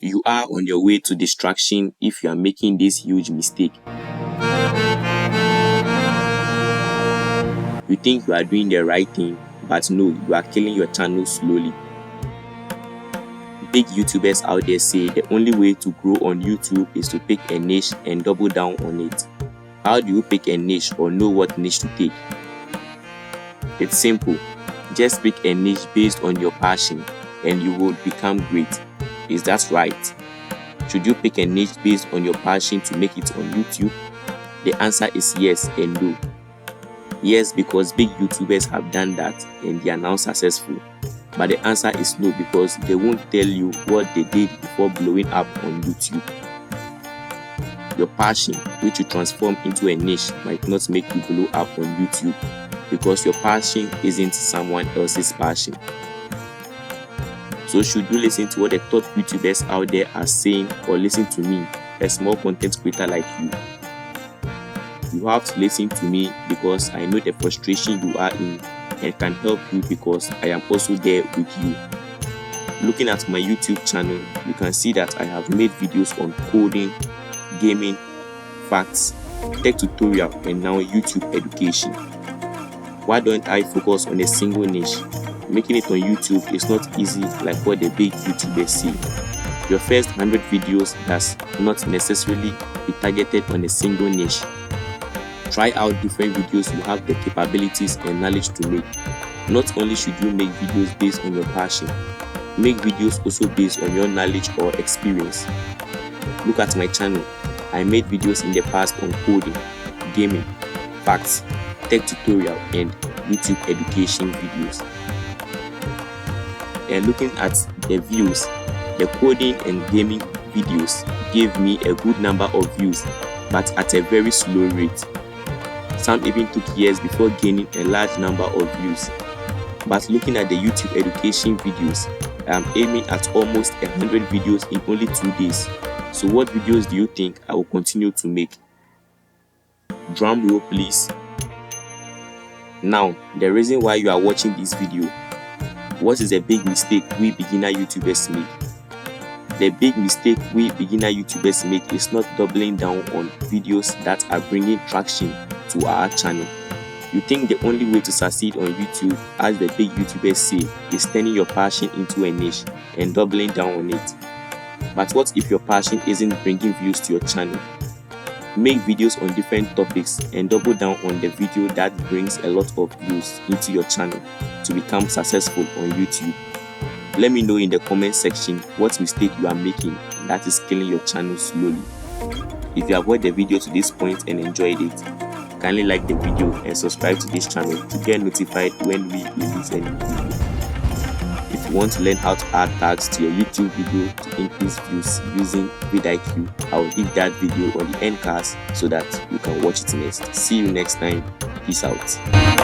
You are on your way to distraction if you are making this huge mistake. You think you are doing the right thing, but no, you are killing your channel slowly. Big YouTubers out there say the only way to grow on YouTube is to pick a niche and double down on it. How do you pick a niche or know what niche to take? It's simple. Just pick a niche based on your passion and you will become great. Is that right? Should you pick a niche based on your passion to make it on YouTube? The answer is yes and no. Yes, because big YouTubers have done that and they are now successful. But the answer is no, because they won't tell you what they did before blowing up on YouTube. Your passion, which you transform into a niche, might not make you blow up on YouTube because your passion isn't someone else's passion. So should you listen to what the top YouTubers out there are saying, or listen to me, a small content creator like you? You have to listen to me because I know the frustration you are in and can help you because I am also there with you. Looking at my YouTube channel, you can see that I have made videos on coding, gaming, facts, tech tutorial, and now YouTube education. Why don't I focus on a single niche? Making it on YouTube is not easy like what the big YouTubers say. Your first 100 videos does not necessarily be targeted on a single niche. Try out different videos you have the capabilities and knowledge to make. Not only should you make videos based on your passion, make videos also based on your knowledge or experience. Look at my channel. I made videos in the past on coding, gaming, facts, tech tutorial, and YouTube education videos. And looking at the views, the coding and gaming videos gave me a good number of views, but at a very slow rate. Some even took years before gaining a large number of views. But looking at the YouTube education videos, I am aiming at almost 100 videos in only 2 days. So what videos do you think I will continue to make? Drum roll please. Now, the reason why you are watching this video. What is a big mistake we beginner YouTubers make? The big mistake we beginner YouTubers make is not doubling down on videos that are bringing traction to our channel. You think the only way to succeed on YouTube, as the big YouTubers say, is turning your passion into a niche and doubling down on it. But what if your passion isn't bringing views to your channel? Make videos on different topics and double down on the video that brings a lot of views into your channel to become successful on YouTube. Let me know in the comment section what mistake you are making that is killing your channel slowly. If you have watched the video to this point and enjoyed it, kindly like the video and subscribe to this channel to get notified when we release a new video. If you want to learn how to add tags to your YouTube video to increase views using vidIQ, I will leave that video on the end card so that you can watch it next. See you next time. Peace out.